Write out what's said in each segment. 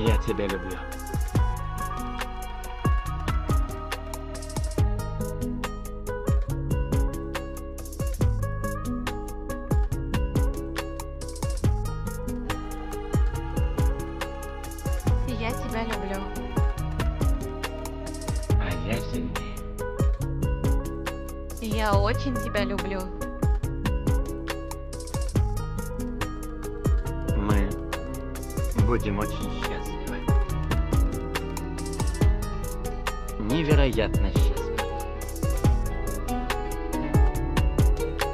Я тебя люблю. Я тебя люблю. А я сильнее. Я очень тебя люблю. Мы будем очень счастливы. Невероятно счастливы.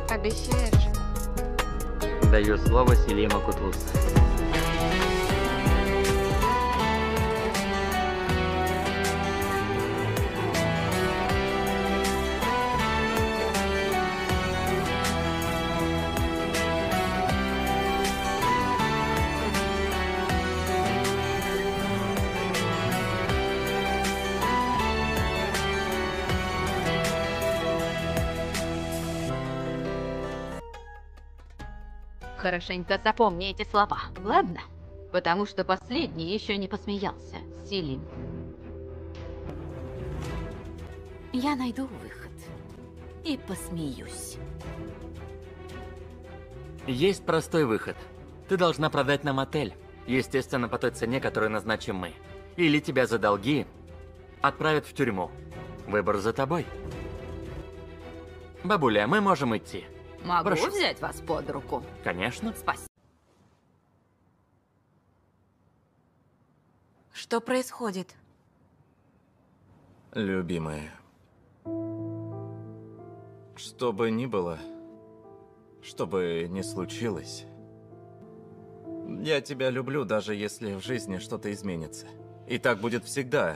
Обещаешь? Даю слово Селима Кутуса. Хорошенько запомни эти слова, ладно? Потому что последний еще не посмеялся, Селим. Я найду выход и посмеюсь. Есть простой выход. Ты должна продать нам отель. Естественно, по той цене, которую назначим мы. Или тебя за долги отправят в тюрьму. Выбор за тобой. Бабуля, мы можем идти. Могу Прошу. взять вас под руку? Конечно. Спасибо. Что происходит? Любимая, что бы ни было, что бы ни случилось, я тебя люблю, даже если в жизни что-то изменится. И так будет всегда.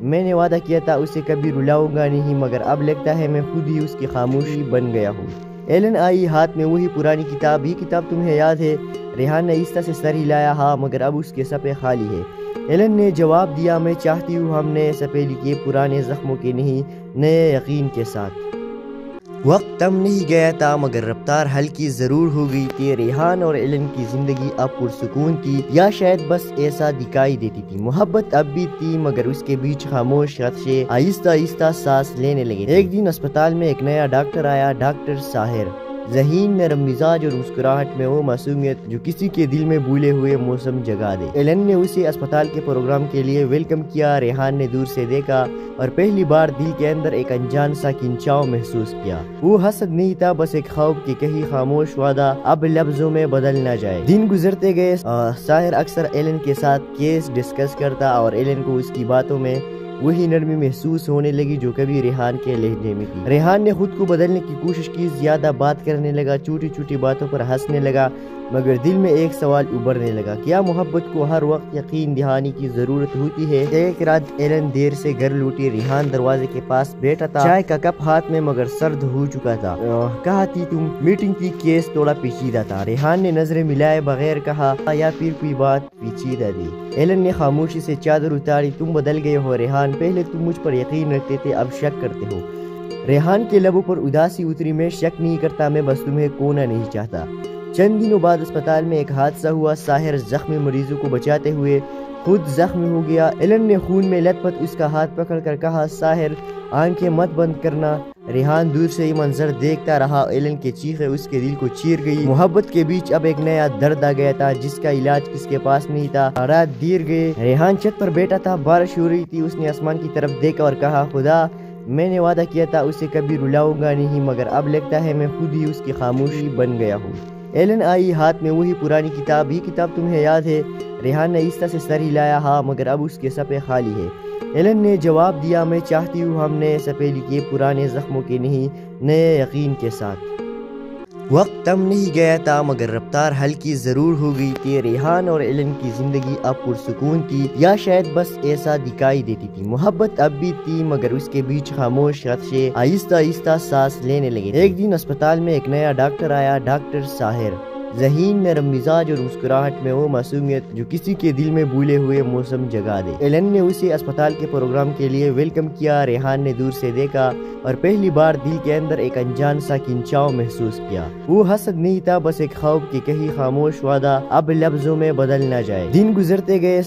میں نے وعدہ کیا تھا اسے کبھی رلاؤں گا نہیں، مگر اب لگتا ہے میں خود ہی اس کی خاموشی بن گیا ہوں۔ ایلن آئی ہاتھ میں وہی پرانی کتاب۔ یہ کتاب تمہیں یاد ہے؟ ریحان نے آہستہ سے سر ہلایا۔ ہاں، مگر اب اس کے صفحے خالی ہے۔ ایلن نے جواب دیا، میں چاہتی ہوں ہم نئے صفحے لکھے، پرانے زخموں کے نہیں، نئے یقین کے ساتھ۔ وقت تم نہیں گیا تھا مگر رفتار ہلکی ضرور ہو گئی تھی۔ ریحان اور ایلن کی زندگی اب پرسکون تھی، یا شاید بس ایسا دکھائی دیتی تھی۔ محبت اب بھی تھی مگر اس کے بیچ خاموش خدشے آہستہ آہستہ سانس لینے لگے۔ ایک دن اسپتال میں ایک نیا ڈاکٹر آیا، ڈاکٹر ساحر۔ ذہین، نرم مزاج اور مسکراہٹ میں وہ معصومیت جو کسی کے دل میں بھولے ہوئے موسم جگا دے۔ ایلن نے اسے اسپتال کے پروگرام کے لیے ویلکم کیا۔ ریحان نے دور سے دیکھا اور پہلی بار دل کے اندر ایک انجان سا کھنچاؤ محسوس کیا۔ وہ حسد نہیں تھا، بس ایک خوف کہ کہیں خاموش وعدہ اب لفظوں میں بدل نہ جائے۔ دن گزرتے گئے۔ ساحر اکثر ایلن کے ساتھ کیس ڈسکس کرتا اور ایلن کو اس کی باتوں میں وہی نرمی محسوس ہونے لگی جو کبھی ریحان کے لہجے میں تھی۔ ریحان نے خود کو بدلنے کی کوشش کی، زیادہ بات کرنے لگا، چھوٹی چھوٹی باتوں پر ہنسنے لگا، مگر دل میں ایک سوال ابھرنے لگا، کیا محبت کو ہر وقت یقین دہانی کی ضرورت ہوتی ہے؟ ایک رات ایلن دیر سے گھر لوٹی۔ ریحان دروازے کے پاس بیٹھا تھا، چائے کا کپ ہاتھ میں مگر سرد ہو چکا تھا۔ کہا تھی تم؟ میٹنگ کی، کیس تھوڑا پیچیدہ تھا۔ ریحان نے نظریں ملائے بغیر کہا، یا پھر کوئی بات پیچیدہ تھی؟ ایلن نے خاموشی سے چادر اتاری۔ تم بدل گئے ہو ریحان، پہلے تم مجھ پر یقین رکھتے تھے، اب شک کرتے ہو۔ ریحان کے لبوں پر اداسی اتری، میں شک نہیں کرتا، میں بس تمہیں کھونا نہیں چاہتا۔ چند دنوں بعد اسپتال میں ایک حادثہ ہوا۔ ساحر زخمی مریضوں کو بچاتے ہوئے خود زخمی ہو گیا۔ ایلن نے خون میں لت پت اس کا ہاتھ پکڑ کر کہا، ساحر آنکھیں مت بند کرنا۔ ریحان دور سے یہ منظر دیکھتا رہا۔ ایلن کے چیخیں اس کے دل کو چیر گئی۔ محبت کے بیچ اب ایک نیا درد آ گیا تھا جس کا علاج کس کے پاس نہیں تھا۔ رات دیر گئے۔ ریحان چھت پر بیٹھا تھا، بارش ہو رہی تھی۔ اس نے آسمان کی طرف دیکھا اور کہا، خدا، میں نے وعدہ کیا تھا اسے کبھی رلاؤں گا نہیں، مگر اب لگتا ہے میں خود ہی اس کی خاموشی بن گیا ہوں۔ ایلن آئی ہاتھ میں وہی پرانی کتاب۔ یہ کتاب تمہیں یاد ہے؟ ریحان نے آہستہ سے سر ہلایا۔ ہاں، مگر اب اس کے صفحے خالی ہے۔ ایلن نے جواب دیا، میں چاہتی ہوں ہم نئے صفحے لکھے، پرانے زخموں کے نہیں، نئے یقین کے ساتھ۔ وقت تم نہیں گیا تھا مگر رفتار ہلکی ضرور ہو گئی تھی۔ ریحان اور ایلن کی زندگی اب پرسکون تھی، یا شاید بس ایسا دکھائی دیتی تھی۔ محبت اب بھی تھی مگر اس کے بیچ خاموش خدشے آہستہ آہستہ سانس لینے لگے۔ ایک دن اسپتال میں ایک نیا ڈاکٹر آیا، ڈاکٹر ساحر۔ ذہین، نرم مزاج اور مسکراہٹ میں وہ معصومیت جو کسی کے دل میں بھولے ہوئے موسم جگا دے۔ ایلن نے اسے اسپتال کے پروگرام کے لیے ویلکم کیا۔ ریحان نے دور سے دیکھا اور پہلی بار دل کے اندر ایک انجان سا کھنچاؤ محسوس کیا۔ وہ حسد نہیں تھا، بس ایک خوف کہ کہیں خاموش وعدہ اب لفظوں میں بدل نہ جائے۔ دن گزرتے گئے۔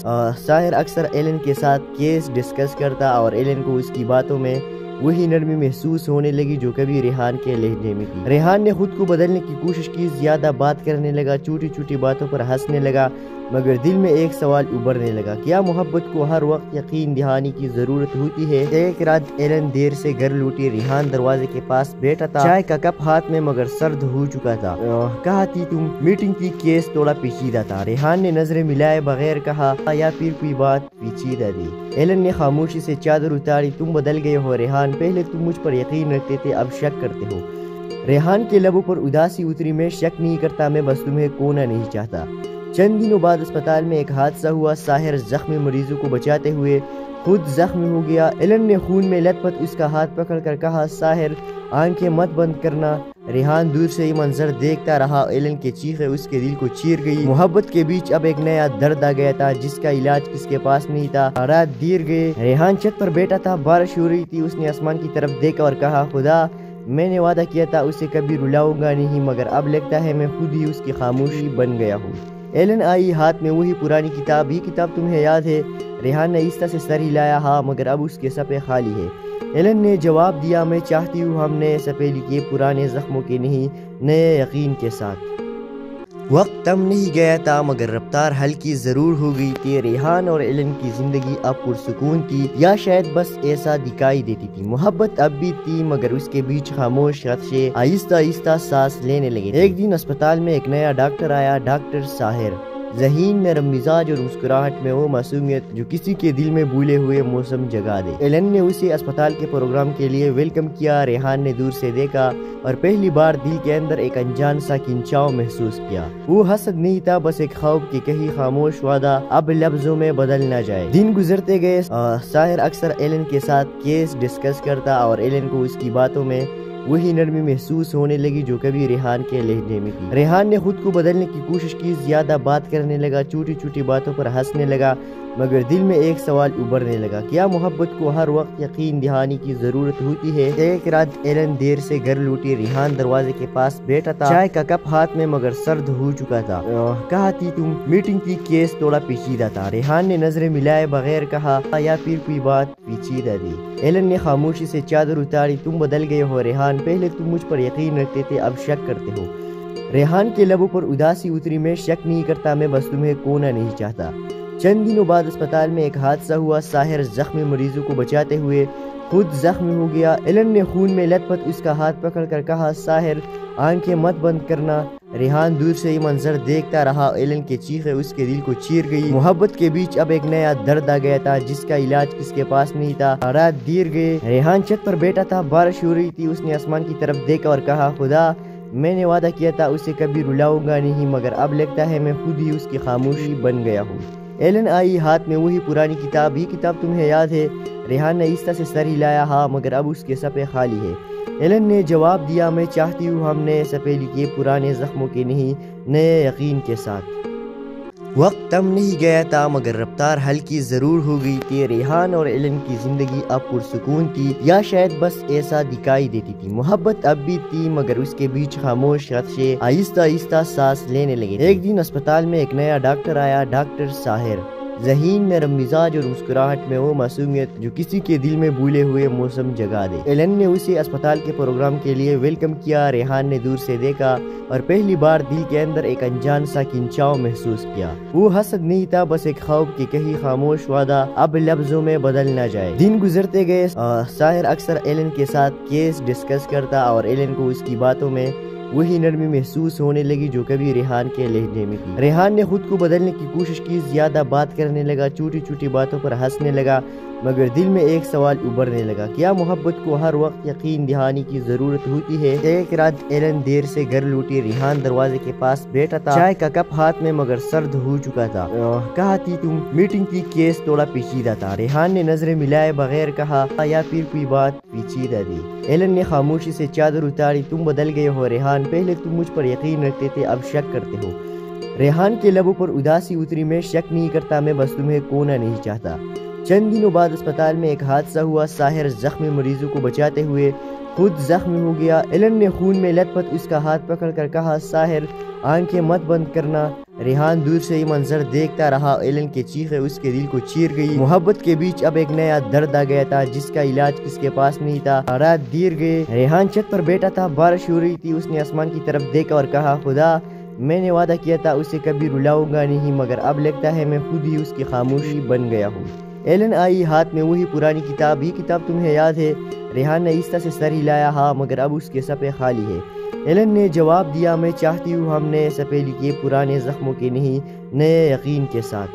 ساحر اکثر ایلن کے ساتھ کیس ڈسکس کرتا اور ایلن کو اس کی باتوں میں وہی نرمی محسوس ہونے لگی جو کبھی ریحان کے لہجے میں تھی۔ ریحان نے خود کو بدلنے کی کوشش کی، زیادہ بات کرنے لگا، چھوٹی چھوٹی باتوں پر ہنسنے لگا، مگر دل میں ایک سوال ابھرنے لگا، کیا محبت کو ہر وقت یقین دہانی کی ضرورت ہوتی ہے؟ ایک رات ایلن دیر سے گھر لوٹی۔ ریحان دروازے کے پاس بیٹھا تھا، چائے کا کپ ہاتھ میں مگر سرد ہو چکا تھا۔ کہا تھی تم؟ میٹنگ کی، کیس تھوڑا پیچیدہ تھا۔ ریحان نے نظریں ملائے بغیر کہا، یا پھر کوئی بات پیچیدہ تھی؟ ایلن نے خاموشی سے چادر اتاری۔ تم بدل گئے ہو ریحان، پہلے تم مجھ پر یقین رکھتے تھے، اب شک کرتے ہو۔ ریحان کے لبوں پر اداسی اتری، میں شک نہیں کرتا، میں بس تمہیں کھونا نہیں چاہتا۔ چند دنوں بعد اسپتال میں ایک حادثہ ہوا۔ ساحر زخمی مریضوں کو بچاتے ہوئے خود زخمی ہو گیا۔ ایلن نے خون میں لت پت اس کا ہاتھ پکڑ کر کہا، ساحر آنکھیں مت بند کرنا۔ ریحان دور سے یہ منظر دیکھتا رہا۔ ایلن کے چیخیں اس کے دل کو چیر گئی۔ محبت کے بیچ اب ایک نیا درد آ گیا تھا جس کا علاج کس کے پاس نہیں تھا۔ رات دیر گئے۔ ریحان چھت پر بیٹھا تھا، بارش ہو رہی تھی۔ اس نے آسمان کی طرف دیکھا اور کہا، خدا، میں نے وعدہ کیا تھا اسے کبھی رلاؤں گا نہیں، مگر اب لگتا ہے میں خود ہی اس کی خاموشی بن گیا ہوں۔ ایلن آئی ہاتھ میں وہی پرانی کتاب۔ یہ کتاب تمہیں یاد ہے؟ ریحان نے آہستہ سے سر ہلایا۔ ہاں، مگر اب اس کے صفحے خالی ہے۔ ایلن نے جواب دیا، میں چاہتی ہوں ہم نئے صفحے لکھے، پرانے زخموں کے نہیں، نئے یقین کے ساتھ۔ وقت تم نہیں گیا تھا مگر رفتار ہلکی ضرور ہو گئی تھی۔ ریحان اور ایلن کی زندگی اب پرسکون تھی، یا شاید بس ایسا دکھائی دیتی تھی۔ محبت اب بھی تھی مگر اس کے بیچ خاموش خدشے آہستہ آہستہ سانس لینے لگے۔ ایک دن اسپتال میں ایک نیا ڈاکٹر آیا، ڈاکٹر ساحر۔ ذہین نرم مزاج اور مسکراہٹ میں وہ معصومیت جو کسی کے دل میں بھولے ہوئے موسم جگا دے۔ ایلن نے اسے اسپتال کے پروگرام کے لیے ویلکم کیا۔ ریحان نے دور سے دیکھا اور پہلی بار دل کے اندر ایک انجان سا کھنچاؤ محسوس کیا۔ وہ حسد نہیں تھا، بس ایک خوف کہ کہیں خاموش وعدہ اب لفظوں میں بدل نہ جائے۔ دن گزرتے گئے۔ ساحر اکثر ایلن کے ساتھ کیس ڈسکس کرتا اور ایلن کو اس کی باتوں میں وہی نرمی محسوس ہونے لگی جو کبھی ریحان کے لہجے میں تھی۔ ریحان نے خود کو بدلنے کی کوشش کی، زیادہ بات کرنے لگا، چھوٹی چھوٹی باتوں پر ہنسنے لگا، مگر دل میں ایک سوال ابھرنے لگا، کیا محبت کو ہر وقت یقین دہانی کی ضرورت ہوتی ہے؟ ایک رات ایلن دیر سے گھر لوٹی۔ ریحان دروازے کے پاس بیٹھا تھا، چائے کا کپ ہاتھ میں، مگر سرد ہو چکا تھا۔ کہا تھی تم؟ میٹنگ کی، کیس تھوڑا پیچیدہ تھا۔ ریحان نے نظریں ملائے بغیر کہا، یا پھر کوئی بات پیچیدہ تھی؟ ایلن نے خاموشی سے چادر اتاری۔ تم بدل گئے ہو ریحان، پہلے تم مجھ پر یقین رکھتے تھے، اب شک کرتے ہو۔ ریحان کے لبوں پر اداسی اتری، میں شک نہیں کرتا، میں بس تمہیں کھونا نہیں چاہتا۔ چند دنوں بعد اسپتال میں ایک حادثہ ہوا۔ ساحر زخمی مریضوں کو بچاتے ہوئے خود زخمی ہو گیا۔ ایلن نے خون میں لت پت اس کا ہاتھ پکڑ کر کہا، ساحر آنکھیں مت بند کرنا۔ ریحان دور سے یہ منظر دیکھتا رہا۔ ایلن کی چیخیں اس کے دل کو چیر گئی۔ محبت کے بیچ اب ایک نیا درد آ گیا تھا جس کا علاج کس کے پاس نہیں تھا۔ رات دیر گئے۔ ریحان چھت پر بیٹھا تھا، بارش ہو رہی تھی۔ اس نے آسمان کی طرف دیکھا اور کہا، خدا، میں نے وعدہ کیا تھا اسے کبھی رلاؤں گا نہیں، مگر اب لگتا ہے میں خود ہی اس کی خاموشی بن گیا ہوں۔ ایلن آئی، ہاتھ میں وہی پرانی کتاب۔ یہ کتاب تمہیں یاد ہے؟ ریحان نے آہستہ سے سر ہلایا، ہاں، مگر اب اس کے صفحے خالی ہے۔ ایلن نے جواب دیا، میں چاہتی ہوں ہم نئے صفحے لکھیں، پرانے زخموں کے نہیں، نئے یقین کے ساتھ۔ وقت تم نہیں گیا تھا، مگر رفتار ہلکی ضرور ہو گئی تھی۔ ریحان اور ایلن کی زندگی اب پرسکون تھی، یا شاید بس ایسا دکھائی دیتی تھی۔ محبت اب بھی تھی، مگر اس کے بیچ خاموش خدشے آہستہ آہستہ سانس لینے لگے۔ ایک دن اسپتال میں ایک نیا ڈاکٹر آیا، ڈاکٹر ساحر۔ ذہین نرم مزاج اور مسکراہٹ میں وہ معصومیت جو کسی کے دل میں بھولے ہوئے موسم جگا دے۔ ایلن نے اسے اسپتال کے پروگرام کے لیے ویلکم کیا۔ ریحان نے دور سے دیکھا اور پہلی بار دل کے اندر ایک انجان سا کھنچاؤ محسوس کیا۔ وہ حسد نہیں تھا، بس ایک خوف کہ کہیں خاموش وعدہ اب لفظوں میں بدل نہ جائے۔ دن گزرتے گئے۔ ساحر اکثر ایلن کے ساتھ کیس ڈسکس کرتا اور ایلن کو اس کی باتوں میں وہی نرمی محسوس ہونے لگی جو کبھی ریحان کے لہجے میں تھی۔ ریحان نے خود کو بدلنے کی کوشش کی، زیادہ بات کرنے لگا، چھوٹی چھوٹی باتوں پر ہنسنے لگا، مگر دل میں ایک سوال ابھرنے لگا، کیا محبت کو ہر وقت یقین دہانی کی ضرورت ہوتی ہے؟ ایک رات ایلن دیر سے گھر لوٹی۔ ریحان دروازے کے پاس بیٹھا تھا، چائے کا کپ ہاتھ میں، مگر سرد ہو چکا تھا۔ کہا تھی تم؟ میٹنگ کی، کیس تھوڑا پیچیدہ تھا۔ ریحان نے نظریں ملائے بغیر کہا، یا پھر کوئی بات پیچیدہ تھی؟ ایلن نے خاموشی سے چادر اتاری۔ تم بدل گئے ہو ریحان، پہلے تم مجھ پر یقین رکھتے تھے، اب شک کرتے ہو۔ ریحان کے لبوں پر اداسی اتری، میں شک نہیں کرتا، میں بس تمہیں کھونا نہیں چاہتا۔ چند دنوں بعد اسپتال میں ایک حادثہ ہوا۔ ساحر زخمی مریضوں کو بچاتے ہوئے خود زخمی ہو گیا۔ ایلن نے خون میں لت پت اس کا ہاتھ پکڑ کر کہا، ساحر آنکھیں مت بند کرنا۔ ریحان دور سے یہ منظر دیکھتا رہا۔ ایلن کی چیخیں اس کے دل کو چیر گئی۔ محبت کے بیچ اب ایک نیا درد آ گیا تھا جس کا علاج کس کے پاس نہیں تھا۔ رات دیر گئے۔ ریحان چھت پر بیٹھا تھا، بارش ہو رہی تھی۔ اس نے آسمان کی طرف دیکھا اور کہا، خدا، میں نے وعدہ کیا تھا اسے کبھی رلاؤں گا نہیں، مگر اب لگتا ہے میں خود ہی اس کی خاموشی بن گیا ہوں۔ ایلن آئی، ہاتھ میں وہی پرانی کتاب۔ یہ کتاب تمہیں یاد ہے؟ ریحان نے آہستہ سے سر ہلایا، ہاں، مگر اب اس کے صفحے خالی ہے۔ ایلن نے جواب دیا، میں چاہتی ہوں ہم نئے صفحے لکھیں، پرانے زخموں کے نہیں، نئے یقین کے ساتھ۔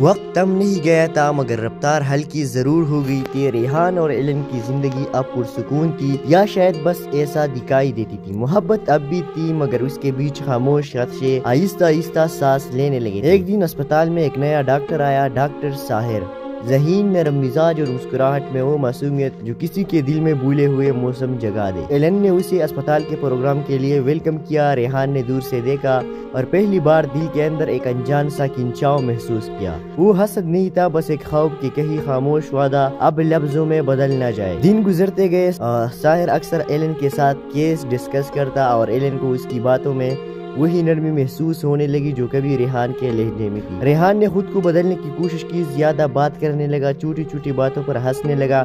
وقت تم نہیں گیا تھا، مگر رفتار ہلکی ضرور ہو گئی تھی۔ ریحان اور ایلن کی زندگی اب پرسکون تھی، یا شاید بس ایسا دکھائی دیتی تھی۔ محبت اب بھی تھی، مگر اس کے بیچ خاموش خدشے آہستہ آہستہ سانس لینے لگے۔ ایک دن اسپتال میں ایک نیا ڈاکٹر آیا، ڈاکٹر ساحر۔ ذہین نرم مزاج اور مسکراہٹ میں وہ معصومیت جو کسی کے دل میں بھولے ہوئے موسم جگا دے۔ ایلن نے اسے اسپتال کے پروگرام کے لیے ویلکم کیا۔ ریحان نے دور سے دیکھا اور پہلی بار دل کے اندر ایک انجان سا کھنچاؤ محسوس کیا۔ وہ حسد نہیں تھا، بس ایک خوف کہ کہیں خاموش وعدہ اب لفظوں میں بدل نہ جائے۔ دن گزرتے گئے۔ ساحر اکثر ایلن کے ساتھ کیس ڈسکس کرتا اور ایلن کو اس کی باتوں میں وہی نرمی محسوس ہونے لگی جو کبھی ریحان کے لہجے میں تھی۔ ریحان نے خود کو بدلنے کی کوشش کی، زیادہ بات کرنے لگا، چھوٹی چھوٹی باتوں پر ہنسنے لگا،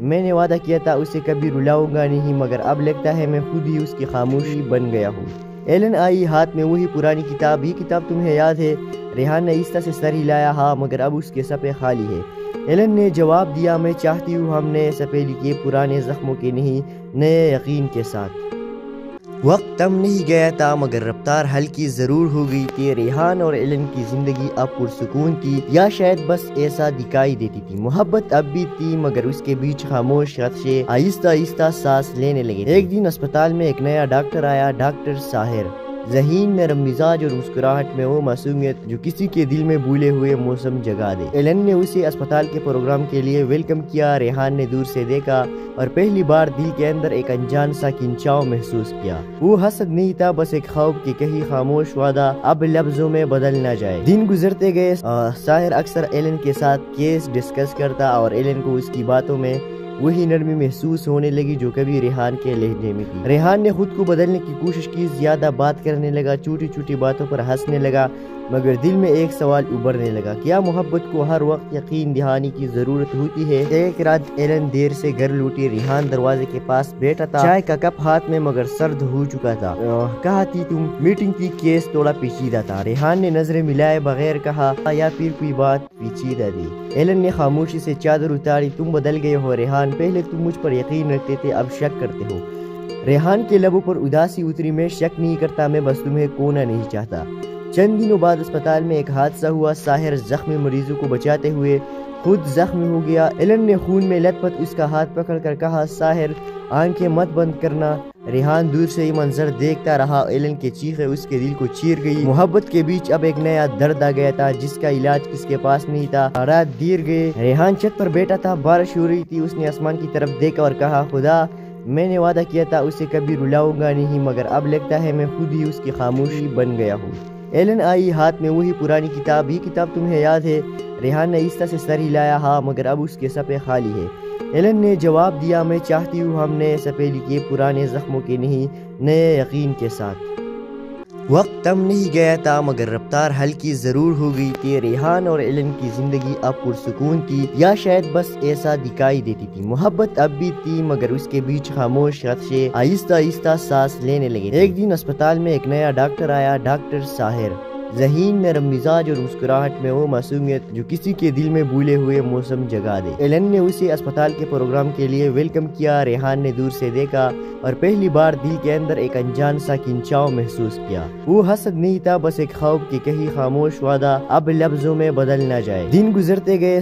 میں نے وعدہ کیا تھا اسے کبھی رلاؤں گا نہیں، مگر اب لگتا ہے میں خود ہی اس کی خاموشی بن گیا ہوں۔ ایلن آئی ہاتھ میں وہی پرانی کتاب۔ یہ کتاب تمہیں یاد ہے؟ ریحان نے آہستہ سے سر ہلایا۔ ہاں، مگر اب اس کے صفحے خالی ہے۔ ایلن نے جواب دیا، میں چاہتی ہوں ہم نئے صفحے لکھیں، پرانے زخموں کے نہیں، نئے یقین کے ساتھ۔ وقت تم نہیں گیا تھا مگر رفتار ہلکی ضرور ہو گئی تھی۔ ریحان اور ایلن کی زندگی اب پرسکون تھی، یا شاید بس ایسا دکھائی دیتی تھی۔ محبت اب بھی تھی مگر اس کے بیچ خاموش خدشے آہستہ آہستہ سانس لینے لگے۔ ایک دن اسپتال میں ایک نیا ڈاکٹر آیا، ڈاکٹر ساحر۔ ذہین، نرم مزاج اور مسکراہٹ میں وہ معصومیت جو کسی کے دل میں بھولے ہوئے موسم جگا دے۔ ایلن نے اسے اسپتال کے پروگرام کے لیے ویلکم کیا۔ ریحان نے دور سے دیکھا اور پہلی بار دل کے اندر ایک انجان سا کھنچاؤ محسوس کیا۔ وہ حسد نہیں تھا، بس ایک خوف کہ کہیں خاموش وعدہ اب لفظوں میں بدل نہ جائے۔ دن گزرتے گئے۔ ساحر اکثر ایلن کے ساتھ کیس ڈسکس کرتا اور ایلن کو اس کی باتوں میں وہی نرمی محسوس ہونے لگی جو کبھی ریحان کے لہجے میں تھی۔ ریحان نے خود کو بدلنے کی کوشش کی، زیادہ بات کرنے لگا، چھوٹی چھوٹی باتوں پر ہنسنے لگا، مگر دل میں ایک سوال ابھرنے لگا، کیا محبت کو ہر وقت یقین دہانی کی ضرورت ہوتی ہے؟ ایک رات ایلن دیر سے گھر لوٹی۔ ریحان دروازے کے پاس بیٹھا تھا، چائے کا کپ ہاتھ میں، مگر سرد ہو چکا تھا۔ کہا تھی تم؟ میٹنگ کی، کیس تھوڑا پیچیدہ تھا۔ ریحان نے نظریں ملائے بغیر کہا، یا پھر کوئی بات پیچیدہ تھی؟ ایلن نے خاموشی سے چادر اتاری۔ تم بدل گئے ہو ریحان، پہلے تم مجھ پر یقین رکھتے تھے، اب شک کرتے ہو۔ ریحان کے لبوں پر اداسی اتری، میں شک نہیں کرتا، میں بس تمہیں کھونا نہیں چاہتا۔ چند دنوں بعد اسپتال میں ایک حادثہ ہوا۔ ساحر زخمی مریضوں کو بچاتے ہوئے خود زخمی ہو گیا۔ ایلن نے خون میں لت پت اس کا ہاتھ پکڑ کر کہا، ساحر آنکھیں مت بند کرنا۔ ریحان دور سے یہ منظر دیکھتا رہا۔ ایلن کے چیخیں اس کے دل کو چیر گئی۔ محبت کے بیچ اب ایک نیا درد آ گیا تھا جس کا علاج کس کے پاس نہیں تھا۔ رات دیر گئے۔ ریحان چھت پر بیٹھا تھا، بارش ہو رہی تھی۔ اس نے آسمان کی طرف دیکھا اور کہا، خدا، میں نے وعدہ کیا تھا اسے کبھی رلاؤں گا نہیں، مگر اب لگتا ہے میں خود ہی اس کی خاموشی بن گیا ہوں۔ ایلن آئی ہاتھ میں وہی پرانی کتاب۔ یہ کتاب تمہیں یاد ہے؟ ریحان نے آہستہ سے سر ہلایا۔ ہاں، مگر اب اس کے صفحے خالی ہے۔ ایلن نے جواب دیا، میں چاہتی ہوں ہم نئے صفحے لکھیں، پرانے زخموں کے نہیں، نئے یقین کے ساتھ۔ وقت تم نہیں گیا تھا مگر رفتار ہلکی ضرور ہو گئی تھی۔ ریحان اور ایلن کی زندگی اب پرسکون تھی، یا شاید بس ایسا دکھائی دیتی تھی۔ محبت اب بھی تھی مگر اس کے بیچ خاموش خدشے آہستہ آہستہ سانس لینے لگے۔ ایک دن اسپتال میں ایک نیا ڈاکٹر آیا، ڈاکٹر ساحر۔ ذہین، نرم مزاج اور مسکراہٹ میں وہ معصومیت جو کسی کے دل میں بھولے ہوئے موسم جگا دے۔ ایلن نے اسے اسپتال کے پروگرام کے لیے ویلکم کیا۔ ریحان نے دور سے دیکھا اور پہلی بار دل کے اندر ایک انجان سا کھنچاؤ محسوس کیا۔ وہ حسد نہیں تھا، بس ایک خوف کہ کہیں خاموش وعدہ اب لفظوں میں بدل نہ جائے۔ دن گزرتے گئے۔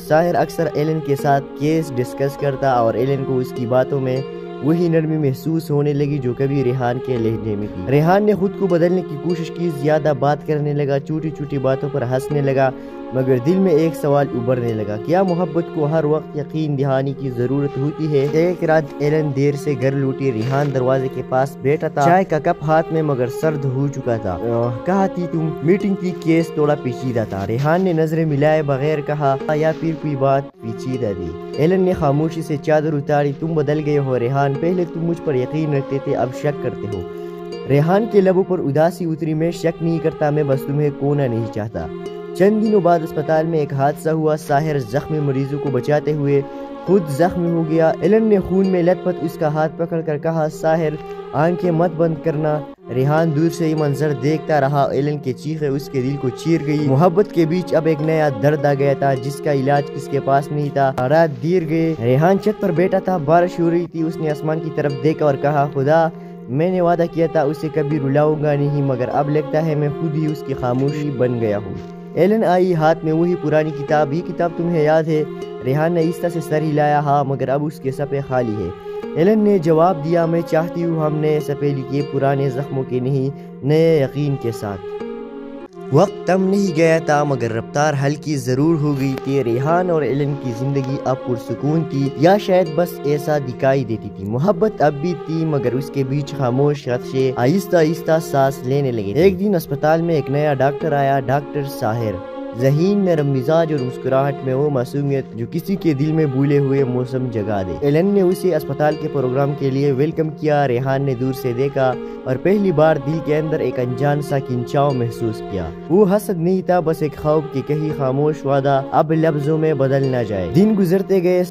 ساحر اکثر ایلن کے ساتھ کیس ڈسکس کرتا اور ایلن کو اس کی باتوں میں وہی نرمی محسوس ہونے لگی جو کبھی ریحان کے لہجے میں تھی۔ ریحان نے خود کو بدلنے کی کوشش کی، زیادہ بات کرنے لگا، چھوٹی چھوٹی باتوں پر ہنسنے لگا، مگر دل میں ایک سوال ابھرنے لگا، کیا محبت کو ہر وقت یقین دہانی کی ضرورت ہوتی ہے؟ ایک رات ایلن دیر سے گھر لوٹی۔ ریحان دروازے کے پاس بیٹھا تھا، چائے کا کپ ہاتھ میں، مگر سرد ہو چکا تھا۔ کہا تھی تم؟ میٹنگ کی، کیس تھوڑا پیچیدہ تھا۔ ریحان نے نظریں ملائے بغیر کہا، یا پھر کوئی بات پیچیدہ تھی؟ ایلن نے خاموشی سے چادر اتاری۔ تم بدل گئے ہو ریحان، پہلے تم مجھ پر یقین رکھتے تھے، اب شک کرتے ہو۔ ریحان کے لبوں پر اداسی اتری، میں شک نہیں کرتا، میں بس تمہیں کھونا نہیں چاہتا۔ چند دنوں بعد اسپتال میں ایک حادثہ ہوا۔ ساحر زخمی مریضوں کو بچاتے ہوئے خود زخمی ہو گیا۔ ایلن نے خون میں لت پت اس کا ہاتھ پکڑ کر کہا، ساحر آنکھیں مت بند کرنا۔ ریحان دور سے یہ منظر دیکھتا رہا۔ ایلن کے چیخیں اس کے دل کو چیر گئی۔ محبت کے بیچ اب ایک نیا درد آ گیا تھا جس کا علاج کس کے پاس نہیں تھا۔ رات دیر گئے۔ ریحان چھت پر بیٹھا تھا، بارش ہو رہی تھی۔ اس نے آسمان کی طرف دیکھا اور کہا، خدا، میں نے وعدہ کیا تھا اسے کبھی رلاؤں گا نہیں، مگر اب لگتا ہے میں خود ہی اس کی خاموشی بن گیا ہوں۔ ایلن آئی ہاتھ میں وہی پرانی کتاب۔ یہ کتاب تمہیں یاد ہے؟ ریحان نے آہستہ سے سر ہلایا۔ ہاں، مگر اب اس کے صفحے خالی ہے۔ ایلن نے جواب دیا، میں چاہتی ہوں ہم نئے صفحے لکھیں، پرانے زخموں کے نہیں، نئے یقین کے ساتھ۔ وقت تم نہیں گیا تھا مگر رفتار ہلکی ضرور ہو گئی تھی۔ ریحان اور ایلن کی زندگی اب پرسکون تھی، یا شاید بس ایسا دکھائی دیتی تھی۔ محبت اب بھی تھی مگر اس کے بیچ خاموش خدشے آہستہ آہستہ سانس لینے لگے۔ ایک دن اسپتال میں ایک نیا ڈاکٹر آیا، ڈاکٹر ساحر۔ ذہین نرم مزاج اور مسکراہٹ میں وہ معصومیت جو کسی کے دل میں بھولے ہوئے موسم جگا دے۔ ایلن نے اسے اسپتال کے پروگرام کے لیے ویلکم کیا۔ ریحان نے دور سے دیکھا اور پہلی بار دل کے اندر ایک انجان سا کھنچاؤ محسوس کیا۔ وہ حسد نہیں تھا، بس ایک خوف کہ کہیں خاموش وعدہ اب لفظوں میں بدل نہ جائے۔ دن گزرتے گئے۔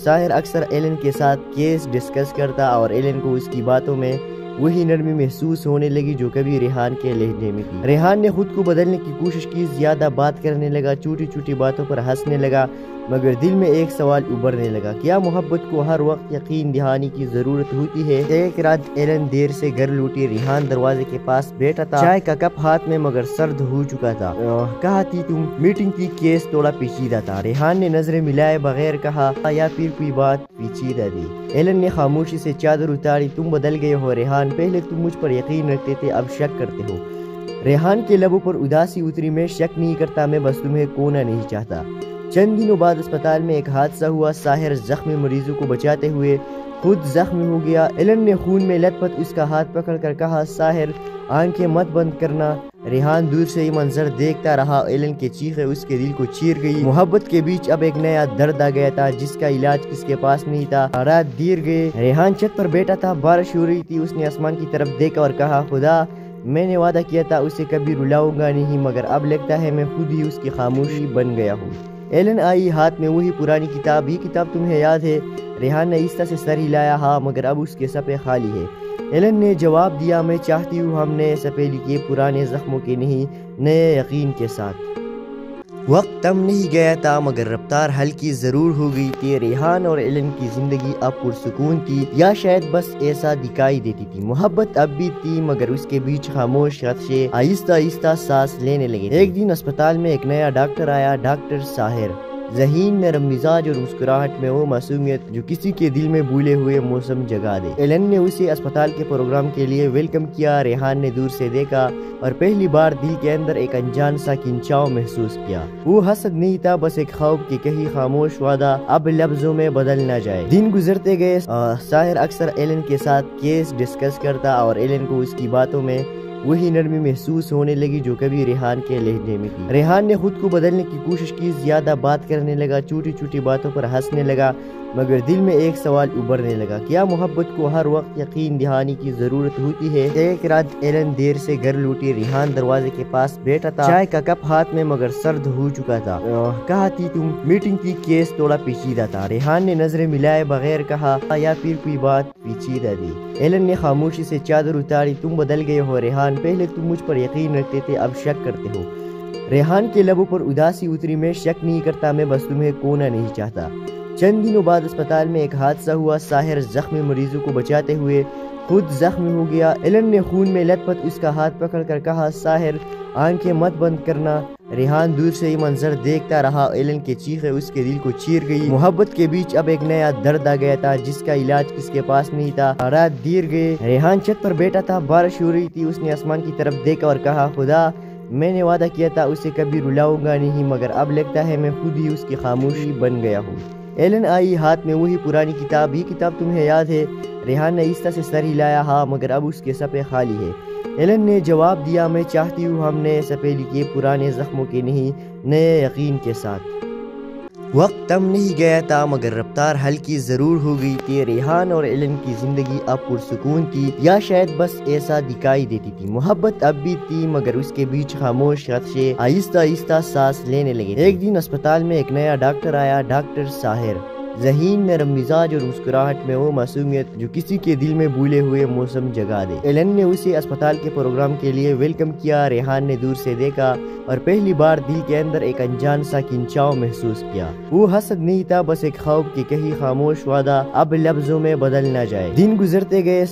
ساحر اکثر ایلن کے ساتھ کیس ڈسکس کرتا اور ایلن کو اس کی باتوں میں وہی نرمی محسوس ہونے لگی جو کبھی ریحان کے لہجے میں تھی۔ ریحان نے خود کو بدلنے کی کوشش کی، زیادہ بات کرنے لگا، چھوٹی چھوٹی باتوں پر ہنسنے لگا، مگر دل میں ایک سوال ابھرنے لگا، کیا محبت کو ہر وقت یقین دہانی کی ضرورت ہوتی ہے؟ ایک رات ایلن دیر سے گھر لوٹی۔ ریحان دروازے کے پاس بیٹھا تھا، چائے کا کپ ہاتھ میں، مگر سرد ہو چکا تھا۔ کہا تھی تم میٹنگ کی، کیس تھوڑا پیچیدہ تھا۔ ریحان نے نظریں ملائے بغیر کہا، یا پھر کوئی بات پیچیدہ تھی؟ ایلن نے خاموشی سے چادر اتاری۔ تم بدل گئے ہو ریحان، پہلے تم مجھ پر یقین رکھتے تھے، اب شک کرتے ہو۔ ریحان کے لبوں پر اداسی اتری، میں شک نہیں کرتا، میں بس تمہیں کھونا نہیں چاہتا۔ چند دنوں بعد اسپتال میں ایک حادثہ ہوا۔ ساحر زخمی مریضوں کو بچاتے ہوئے خود زخمی ہو گیا۔ ایلن نے خون میں لت پت اس کا ہاتھ پکڑ کر کہا، ساحر آنکھیں مت بند کرنا۔ ریحان دور سے یہ منظر دیکھتا رہا۔ ایلن کے چیخیں اس کے دل کو چیر گئی۔ محبت کے بیچ اب ایک نیا درد آ گیا تھا جس کا علاج کس کے پاس نہیں تھا۔ رات دیر گئے۔ ریحان چھت پر بیٹھا تھا، بارش ہو رہی تھی۔ اس نے آسمان کی طرف دیکھا اور کہا، خدا میں نے وعدہ کیا تھا اسے کبھی رلاؤں گا نہیں، مگر اب لگتا ہے میں خود ہی اس کی خاموشی بن گیا ہوں۔ ایلن آئی، ہاتھ میں وہی پرانی کتاب۔ یہ کتاب تمہیں یاد ہے؟ ریحان نے آہستہ سے سر ہلایا، ہاں، مگر اب اس کے صفحے خالی ہے۔ ایلن نے جواب دیا، میں چاہتی ہوں ہم نئے صفحے لکھیں، پرانے زخموں کے نہیں، نئے یقین کے ساتھ۔ وقت تم نہیں گیا تھا، مگر رفتار ہلکی ضرور ہو گئی تھی۔ ریحان اور ایلن کی زندگی اب پرسکون تھی، یا شاید بس ایسا دکھائی دیتی تھی۔ محبت اب بھی تھی، مگر اس کے بیچ خاموش خدشے آہستہ آہستہ سانس لینے لگے۔ ایک دن اسپتال میں ایک نیا ڈاکٹر آیا، ڈاکٹر ساحر۔ ذہین نرم مزاج اور مسکراہٹ میں وہ معصومیت جو کسی کے دل میں بھولے ہوئے موسم جگا دے۔ ایلن نے اسے اسپتال کے پروگرام کے لیے ویلکم کیا۔ ریحان نے دور سے دیکھا اور پہلی بار دل کے اندر ایک انجان سا کھنچاؤ محسوس کیا۔ وہ حسد نہیں تھا، بس ایک خوف کہ کہیں خاموش وعدہ اب لفظوں میں بدل نہ جائے۔ دن گزرتے گئے۔ ساحر اکثر ایلن کے ساتھ کیس ڈسکس کرتا اور ایلن کو اس کی باتوں میں وہی نرمی محسوس ہونے لگی جو کبھی ریحان کے لہجے میں تھی۔ ریحان نے خود کو بدلنے کی کوشش کی، زیادہ بات کرنے لگا، چھوٹی چھوٹی باتوں پر ہنسنے لگا، مگر دل میں ایک سوال ابھرنے لگا، کیا محبت کو ہر وقت یقین دہانی کی ضرورت ہوتی ہے؟ ایک رات ایلن دیر سے گھر لوٹی۔ ریحان دروازے کے پاس بیٹھا تھا، چائے کا کپ ہاتھ میں، مگر سرد ہو چکا تھا۔ کہا تھی تم میٹنگ کی، کیس تھوڑا پیچیدہ تھا؟ ریحان نے نظریں ملائے بغیر کہا، یا پھر کوئی بات پیچیدہ تھی؟ ایلن نے خاموشی سے چادر اتاری۔ تم بدل گئے ہو ریحان، پہلے تم مجھ پر یقین رکھتے تھے، اب شک کرتے ہو۔ ریحان کے لبوں پر اداسی اتری، میں شک نہیں کرتا، میں بس تمہیں کھونا نہیں چاہتا۔ چند دنوں بعد اسپتال میں ایک حادثہ ہوا۔ ساحر زخمی مریضوں کو بچاتے ہوئے خود زخمی ہو گیا۔ ایلن نے خون میں لت پت اس کا ہاتھ پکڑ کر کہا، ساحر آنکھیں مت بند کرنا۔ ریحان دور سے یہ منظر دیکھتا رہا۔ ایلن کے چیخیں اس کے دل کو چیر گئی۔ محبت کے بیچ اب ایک نیا درد آ گیا تھا جس کا علاج کس کے پاس نہیں تھا۔ رات دیر گئے۔ ریحان چھت پر بیٹھا تھا، بارش ہو رہی تھی۔ اس نے آسمان کی طرف دیکھا اور کہا، خدا میں نے وعدہ کیا تھا اسے کبھی رلاؤں گا نہیں، مگر اب لگتا ہے میں خود ہی اس کی خاموشی بن گیا ہوں۔ ایلن آئی، ہاتھ میں وہی پرانی کتاب۔ یہ کتاب تمہیں یاد ہے؟ ریحان نے آہستہ سے سر ہلایا، ہاں، مگر اب اس کے صفحے خالی ہے۔ ایلن نے جواب دیا، میں چاہتی ہوں ہم نئے صفحے لکھیں، پرانے زخموں کے نہیں، نئے یقین کے ساتھ۔ وقت تم نہیں گیا تھا، مگر رفتار ہلکی ضرور ہو گئی تھی۔ ریحان اور ایلن کی زندگی اب پرسکون تھی، یا شاید بس ایسا دکھائی دیتی تھی۔ محبت اب بھی تھی، مگر اس کے بیچ خاموش خدشے آہستہ آہستہ سانس لینے لگے۔ ایک دن اسپتال میں ایک نیا ڈاکٹر آیا، ڈاکٹر ساحر۔ ذہین نرم مزاج اور مسکراہٹ میں وہ معصومیت جو کسی کے دل میں بھولے ہوئے موسم جگا دے۔ ایلن نے اسے اسپتال کے پروگرام کے لیے ویلکم کیا۔ ریحان نے دور سے دیکھا اور پہلی بار دل کے اندر ایک انجان سا کھنچاؤ محسوس کیا۔ وہ حسد نہیں تھا، بس ایک خوف کہ کہیں خاموش وعدہ اب لفظوں میں بدل نہ جائے۔ دن گزرتے گئے۔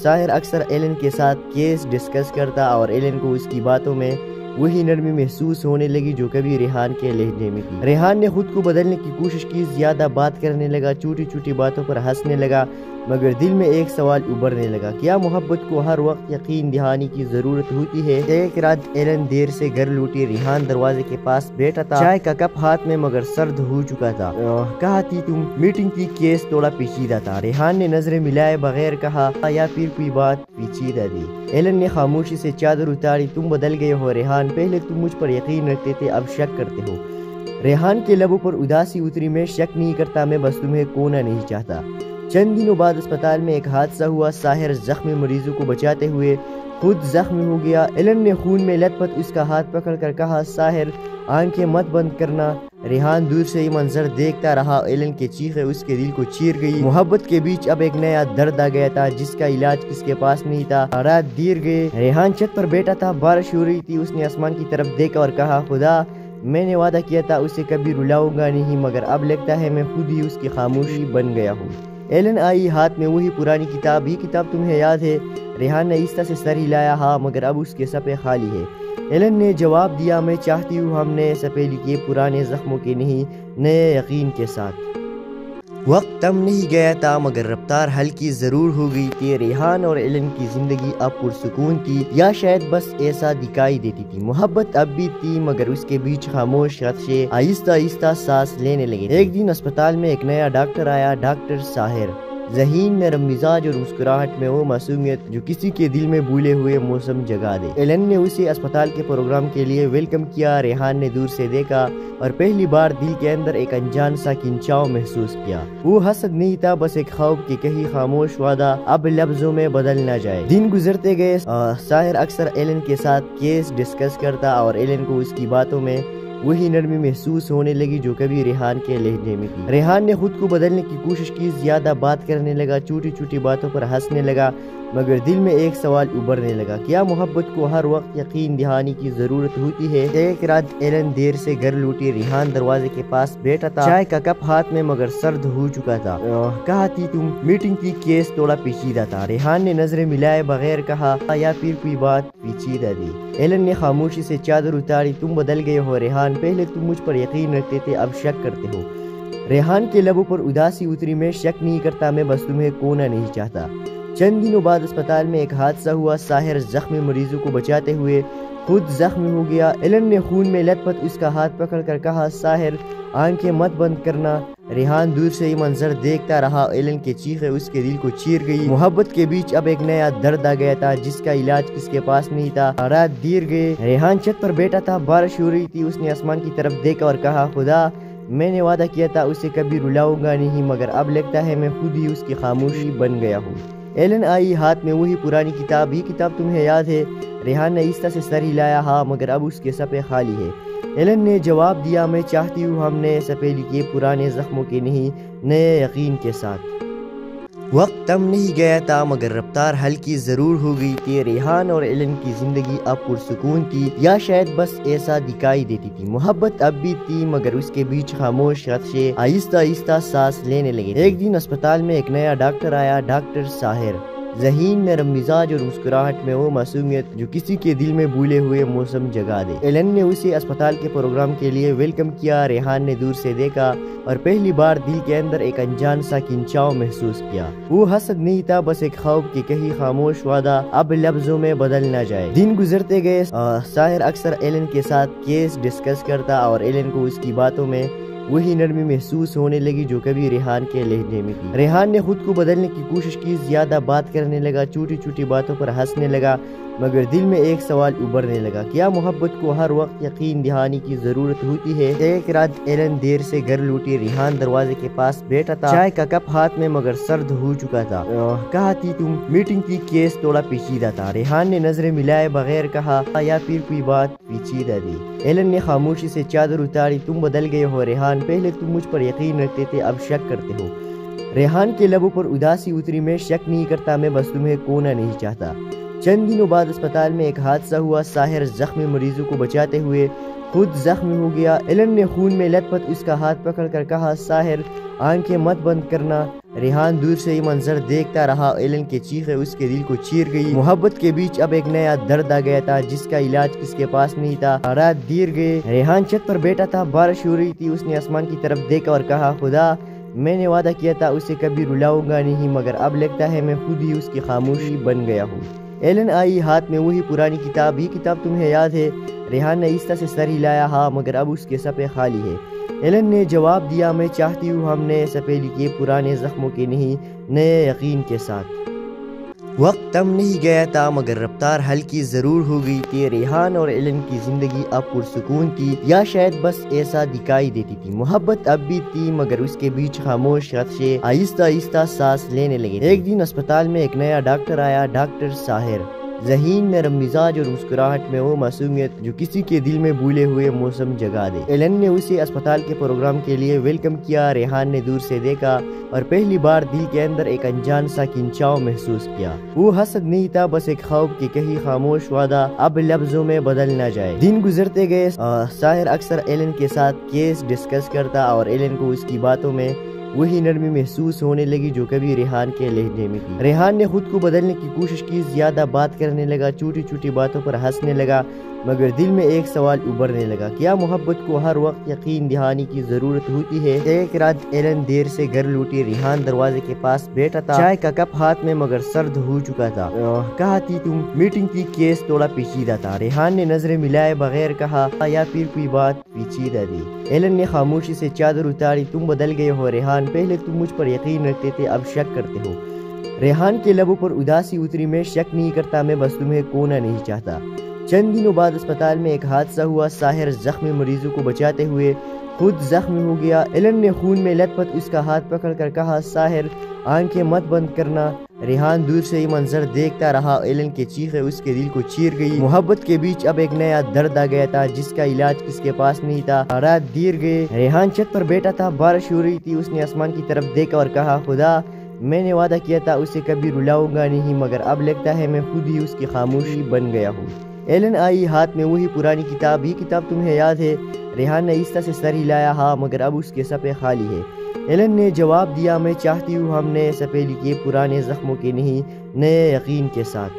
ساحر اکثر ایلن کے ساتھ کیس ڈسکس کرتا اور ایلن کو اس کی باتوں میں وہی نرمی محسوس ہونے لگی جو کبھی ریحان کے لہجے میں تھی۔ ریحان نے خود کو بدلنے کی کوشش کی، زیادہ بات کرنے لگا، چھوٹی چھوٹی باتوں پر ہنسنے لگا، مگر دل میں ایک سوال ابھرنے لگا، کیا محبت کو ہر وقت یقین دہانی کی ضرورت ہوتی ہے؟ ایک رات ایلن دیر سے گھر لوٹی، ریحان دروازے کے پاس بیٹھا تھا، چائے کا کپ ہاتھ میں مگر سرد ہو چکا تھا۔ کہا تھی تم؟ میٹنگ کی کیس تھوڑا پیچیدہ تھا، ریحان نے نظریں ملائے بغیر کہا، یا پھر کوئی بات پیچیدہ تھی؟ ایلن نے خاموشی سے چادر اتاری، تم بدل گئے ہو ریحان، پہلے تم مجھ پر یقین رکھتے تھے، اب شک کرتے ہو۔ ریحان کے لبوں پر اداسی اتری، میں شک نہیں کرتا، میں بس تمہیں کھونا نہیں چاہتا۔ چند دنوں بعد اسپتال میں ایک حادثہ ہوا، ساحر زخمی مریضوں کو بچاتے ہوئے خود زخمی ہو گیا۔ ایلن نے خون میں لت پت اس کا ہاتھ پکڑ کر کہا، ساحر آنکھیں مت بند کرنا۔ ریحان دور سے یہ منظر دیکھتا رہا، ایلن کی چیخیں اس کے دل کو چیر گئی۔ محبت کے بیچ اب ایک نیا درد آ گیا تھا جس کا علاج کس کے پاس نہیں تھا۔ رات دیر گئے، ریحان چھت پر بیٹھا تھا، بارش ہو رہی تھی، اس نے آسمان کی طرف دیکھا اور کہا، خدا میں نے وعدہ کیا تھا اسے کبھی رلاؤں گا نہیں، مگر اب لگتا ہے میں خود ہی اس کی خاموشی بن گیا ہوں۔ ایلن آئی، ہاتھ میں وہی پرانی کتاب، یہ کتاب تمہیں یاد ہے؟ ریحان نے آہستہ سے سر ہلایا، ہاں، مگر اب اس کے صفحے خالی ہے۔ ایلن نے جواب دیا، میں چاہتی ہوں ہم نئے صفحے لکھے، پرانے زخموں کے نہیں، نئے یقین کے ساتھ۔ وقت تم نہیں گیا تھا مگر رفتار ہلکی ضرور ہو گئی تھی۔ ریحان اور ایلن کی زندگی اب پرسکون تھی، یا شاید بس ایسا دکھائی دیتی تھی۔ محبت اب بھی تھی مگر اس کے بیچ خاموش خدشے آہستہ آہستہ سانس لینے لگے۔ ایک دن اسپتال میں ایک نیا ڈاکٹر آیا، ڈاکٹر ساحر، ذہین، نرم مزاج اور مسکراہٹ میں وہ معصومیت جو کسی کے دل میں بھولے ہوئے موسم جگا دے۔ ایلن نے اسے اسپتال کے پروگرام کے لیے ویلکم کیا۔ ریحان نے دور سے دیکھا اور پہلی بار دل کے اندر ایک انجان سا کھنچاؤ محسوس کیا۔ وہ حسد نہیں تھا، بس ایک خوف کہ کہیں خاموش وعدہ اب لفظوں میں بدل نہ جائے۔ دن گزرتے گئے، ساحر اکثر ایلن کے ساتھ کیس ڈسکس کرتا اور ایلن کو اس کی باتوں میں وہی نرمی محسوس ہونے لگی جو کبھی ریحان کے لہجے میں تھی۔ ریحان نے خود کو بدلنے کی کوشش کی، زیادہ بات کرنے لگا، چھوٹی چھوٹی باتوں پر ہنسنے لگا، مگر دل میں ایک سوال ابھرنے لگا، کیا محبت کو ہر وقت یقین دہانی کی ضرورت ہوتی ہے؟ ایک رات ایلن دیر سے گھر لوٹی، ریحان دروازے کے پاس بیٹھا تھا، چائے کا کپ ہاتھ میں مگر سرد ہو چکا تھا۔ کہا تھی تم؟ میٹنگ کی کیس تھوڑا پیچیدہ تھا، ریحان نے نظریں ملائے بغیر کہا، یا پھر کوئی بات پیچیدہ تھی؟ ایلن نے خاموشی سے چادر اتاری، تم بدل گئے ہو ریحان، پہلے تم مجھ پر یقین رکھتے تھے، اب شک کرتے ہو۔ ریحان کے لبوں پر اداسی اتری، میں شک نہیں کرتا، میں بس تمہیں کھونا نہیں چاہتا۔ چند دنوں بعد اسپتال میں ایک حادثہ ہوا، ساحر زخمی مریضوں کو بچاتے ہوئے خود زخمی ہو گیا۔ ایلن نے خون میں لت پت اس کا ہاتھ پکڑ کر کہا، ساحر آنکھیں مت بند کرنا۔ ریحان دور سے یہ منظر دیکھتا رہا، ایلن کی چیخیں اس کے دل کو چیر گئی۔ محبت کے بیچ اب ایک نیا درد آ گیا تھا جس کا علاج کس کے پاس نہیں تھا۔ رات دیر گئے، ریحان چھت پر بیٹھا تھا، بارش ہو رہی تھی، اس نے آسمان کی طرف دیکھا اور کہا، خدا میں نے وعدہ کیا تھا اسے کبھی رلاؤں گا نہیں، مگر اب لگتا ہے میں خود ہی اس کی خاموشی بن گیا ہوں۔ ایلن آئی، ہاتھ میں وہی پرانی کتاب، یہ کتاب تمہیں یاد ہے؟ ریحان نے آہستہ سے سر ہلایا، ہاں، مگر اب اس کے صفحے خالی ہے۔ ایلن نے جواب دیا، میں چاہتی ہوں ہم نئے صفحے لکھے، پرانے زخموں کے نہیں، نئے یقین کے ساتھ۔ وقت تم نہیں گیا تھا مگر رفتار ہلکی ضرور ہو گئی تھی۔ ریحان اور ایلن کی زندگی اب پرسکون تھی، یا شاید بس ایسا دکھائی دیتی تھی۔ محبت اب بھی تھی مگر اس کے بیچ خاموش خدشے آہستہ آہستہ سانس لینے لگے۔ ایک دن اسپتال میں ایک نیا ڈاکٹر آیا، ڈاکٹر ساحر، ذہین، نرم مزاج اور مسکراہٹ میں وہ معصومیت جو کسی کے دل میں بھولے ہوئے موسم جگا دے۔ ایلن نے اسے اسپتال کے پروگرام کے لیے ویلکم کیا۔ ریحان نے دور سے دیکھا اور پہلی بار دل کے اندر ایک انجان سا کھنچاؤ محسوس کیا۔ وہ حسد نہیں تھا، بس ایک خوف کہ کہیں خاموش وعدہ اب لفظوں میں بدل نہ جائے۔ دن گزرتے گئے، ساحر اکثر ایلن کے ساتھ کیس ڈسکس کرتا اور ایلن کو اس کی باتوں میں وہی نرمی محسوس ہونے لگی جو کبھی ریحان کے لہجے میں تھی۔ ریحان نے خود کو بدلنے کی کوشش کی، زیادہ بات کرنے لگا، چھوٹی چھوٹی باتوں پر ہنسنے لگا، مگر دل میں ایک سوال ابھرنے لگا، کیا محبت کو ہر وقت یقین دہانی کی ضرورت ہوتی ہے؟ ایک رات ایلن دیر سے گھر لوٹی، ریحان دروازے کے پاس بیٹھا تھا، چائے کا کپ ہاتھ میں مگر سرد ہو چکا تھا۔ کہا تھی تم؟ میٹنگ کی کیس تھوڑا پیچیدہ تھا، ریحان نے نظریں ملائے بغیر کہا، یا پھر کوئی بات پیچیدہ تھی؟ ایلن نے خاموشی سے چادر اتاری، تم بدل گئے ہو ریحان، پہلے تم مجھ پر یقین رکھتے تھے، اب شک کرتے ہو۔ ریحان کے لبوں پر اداسی اتری، میں شک نہیں کرتا، میں بس تمہیں کھونا نہیں چاہتا۔ چند دنوں بعد اسپتال میں ایک حادثہ ہوا، ساحر زخمی مریضوں کو بچاتے ہوئے خود زخمی ہو گیا۔ ایلن نے خون میں لت پت اس کا ہاتھ پکڑ کر کہا، ساحر آنکھیں مت بند کرنا۔ ریحان دور سے یہ منظر دیکھتا رہا، ایلن کی چیخیں اس کے دل کو چیر گئی۔ محبت کے بیچ اب ایک نیا درد آ گیا تھا جس کا علاج کس کے پاس نہیں تھا۔ رات دیر گئے، ریحان چھت پر بیٹھا تھا، بارش ہو رہی تھی، اس نے آسمان کی طرف دیکھا اور کہا، خدا میں نے وعدہ کیا تھا اسے کبھی رلاؤں گا نہیں، مگر اب لگتا ہے میں خود ہی اس کی خاموشی بن گیا ہوں۔ ایلن آئی ہاتھ میں وہی پرانی کتاب۔ یہ کتاب تمہیں یاد ہے؟ ریحان نے آہستہ سے سر ہلایا۔ ہاں، مگر اب اس کے صفحے خالی ہے۔ ایلن نے جواب دیا، میں چاہتی ہوں ہم نئے صفحے لکھیں، پرانے زخموں کے نہیں، نئے یقین کے ساتھ۔ وقت تم نہیں گیا تھا مگر رفتار ہلکی ضرور ہو گئی تھی۔ ریحان اور ایلن کی زندگی اب پرسکون تھی، یا شاید بس ایسا دکھائی دیتی تھی۔ محبت اب بھی تھی، مگر اس کے بیچ خاموش خدشے آہستہ آہستہ سانس لینے لگے۔ ایک دن اسپتال میں ایک نیا ڈاکٹر آیا، ڈاکٹر ساحر۔ ذہین، نرم مزاج اور مسکراہٹ میں وہ معصومیت جو کسی کے دل میں بھولے ہوئے موسم جگا دے۔ ایلن نے اسے اسپتال کے پروگرام کے لیے ویلکم کیا۔ ریحان نے دور سے دیکھا اور پہلی بار دل کے اندر ایک انجان سا کھنچاؤ محسوس کیا۔ وہ حسد نہیں تھا، بس ایک خوف کہ کہیں خاموش وعدہ اب لفظوں میں بدل نہ جائے۔ دن گزرتے گئے۔ ساحر اکثر ایلن کے ساتھ کیس ڈسکس کرتا اور ایلن کو اس کی باتوں میں وہی نرمی محسوس ہونے لگی جو کبھی ریحان کے لہجے میں تھی۔ ریحان نے خود کو بدلنے کی کوشش کی، زیادہ بات کرنے لگا، چھوٹی چھوٹی باتوں پر ہنسنے لگا، مگر دل میں ایک سوال ابھرنے لگا، کیا محبت کو ہر وقت یقین دہانی کی ضرورت ہوتی ہے؟ ایک رات ایلن دیر سے گھر لوٹی۔ ریحان دروازے کے پاس بیٹھا تھا، چائے کا کپ ہاتھ میں، مگر سرد ہو چکا تھا۔ کہا تھی تم؟ میٹنگ کی، کیس تھوڑا پیچیدہ تھا۔ ریحان نے نظریں ملائے بغیر کہا، یا پھر کوئی بات پیچیدہ تھی؟ ایلن نے خاموشی سے چادر اتاری۔ تم بدل گئے ہو ریحان، پہلے تم مجھ پر یقین رکھتے تھے، اب شک کرتے ہو۔ ریحان کے لبوں پر اداسی اتری، میں شک نہیں کرتا، میں بس تمہیں کھونا نہیں چاہتا۔ چند دنوں بعد اسپتال میں ایک حادثہ ہوا۔ ساحر زخمی مریضوں کو بچاتے ہوئے خود زخمی ہو گیا۔ ایلن نے خون میں لت پت اس کا ہاتھ پکڑ کر کہا، ساحر آنکھیں مت بند کرنا۔ ریحان دور سے یہ منظر دیکھتا رہا۔ ایلن کے چیخیں اس کے دل کو چیر گئی۔ محبت کے بیچ اب ایک نیا درد آ گیا تھا جس کا علاج کس کے پاس نہیں تھا۔ رات دیر گئے۔ ریحان چھت پر بیٹھا تھا، بارش ہو رہی تھی۔ اس نے آسمان کی طرف دیکھا اور کہا، خدا، میں نے وعدہ کیا تھا اسے کبھی رلاؤں گا نہیں، مگر اب لگتا ہے میں خود ہی اس کی خاموشی بن گیا ہوں۔ ایلن آئی ہاتھ میں وہی پرانی کتاب۔ یہ کتاب تمہیں یاد ہے؟ ریحان نے آہستہ سے سر ہلایا۔ ہاں، مگر اب اس کے صفحے خالی ہے۔ ایلن نے جواب دیا، میں چاہتی ہوں ہم نئے صفحے لکھیں، پرانے زخموں کے نہیں، نئے یقین کے ساتھ۔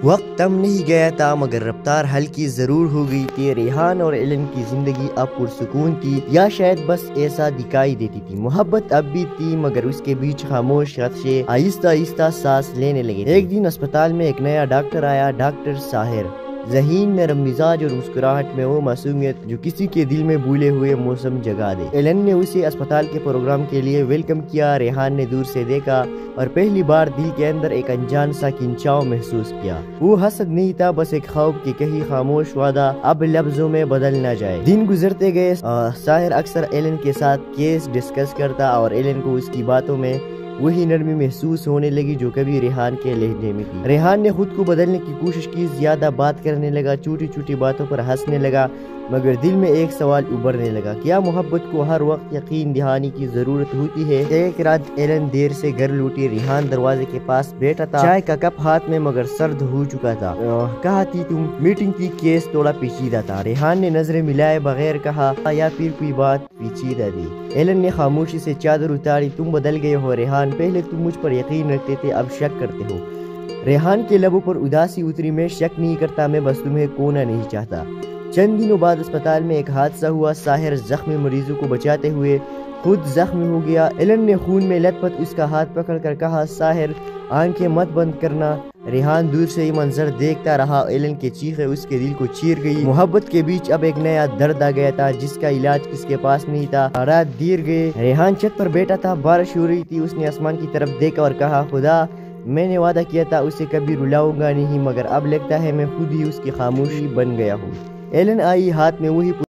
وقت تم نہیں گیا تھا مگر رفتار ہلکی ضرور ہو گئی تھی۔ ریحان اور ایلن کی زندگی اب پرسکون تھی، یا شاید بس ایسا دکھائی دیتی تھی۔ محبت اب بھی تھی، مگر اس کے بیچ خاموش خدشے آہستہ آہستہ سانس لینے لگے۔ ایک دن اسپتال میں ایک نیا ڈاکٹر آیا، ڈاکٹر ساحر۔ ذہین، نرم مزاج اور مسکراہٹ میں وہ معصومیت جو کسی کے دل میں بھولے ہوئے موسم جگا دے۔ ایلن نے اسے اسپتال کے پروگرام کے لیے ویلکم کیا۔ ریحان نے دور سے دیکھا اور پہلی بار دل کے اندر ایک انجان سا کھنچاؤ محسوس کیا۔ وہ حسد نہیں تھا، بس ایک خوف کہ کہیں خاموش وعدہ اب لفظوں میں بدل نہ جائے۔ دن گزرتے گئے۔ ساحر اکثر ایلن کے ساتھ کیس ڈسکس کرتا اور ایلن کو اس کی باتوں میں وہی نرمی محسوس ہونے لگی جو کبھی ریحان کے لہجے میں تھی۔ ریحان نے خود کو بدلنے کی کوشش کی، زیادہ بات کرنے لگا، چھوٹی چھوٹی باتوں پر ہنسنے لگا، مگر دل میں ایک سوال ابھرنے لگا، کیا محبت کو ہر وقت یقین دہانی کی ضرورت ہوتی ہے؟ ایک رات ایلن دیر سے گھر لوٹی۔ ریحان دروازے کے پاس بیٹھا تھا، چائے کا کپ ہاتھ میں، مگر سرد ہو چکا تھا۔ کہا تھی تم؟ میٹنگ کی، کیس تھوڑا پیچیدہ تھا۔ ریحان نے نظریں ملائے بغیر کہا، یا پھر کوئی بات پیچیدہ تھی؟ ایلن نے خاموشی سے چادر اتاری۔ تم بدل گئے ہو ریحان، پہلے تم مجھ پر یقین رکھتے تھے، اب شک کرتے ہو۔ ریحان کے لبوں پر اداسی اتری، میں شک نہیں کرتا، میں بس تمہیں کھونا نہیں چاہتا۔ چند دنوں بعد اسپتال میں ایک حادثہ ہوا۔ ساحر زخمی مریضوں کو بچاتے ہوئے خود زخمی ہو گیا۔ ایلن نے خون میں لت پت اس کا ہاتھ پکڑ کر کہا، ساحر آنکھیں مت بند کرنا۔ ریحان دور سے یہ منظر دیکھتا رہا۔ ایلن کے چیخیں اس کے دل کو چیر گئی۔ محبت کے بیچ اب ایک نیا درد آ گیا تھا جس کا علاج کس کے پاس نہیں تھا۔ رات دیر گئے۔ ریحان چھت پر بیٹھا تھا، بارش ہو رہی تھی۔ اس نے آسمان کی طرف دیکھا اور کہا، خدا، میں نے وعدہ کیا تھا اسے کبھی رلاؤں گا نہیں، مگر اب لگتا ہے میں خود ہی اس کی خاموشی بن گیا ہوں۔ ایلن آئی ہاتھ میں وہی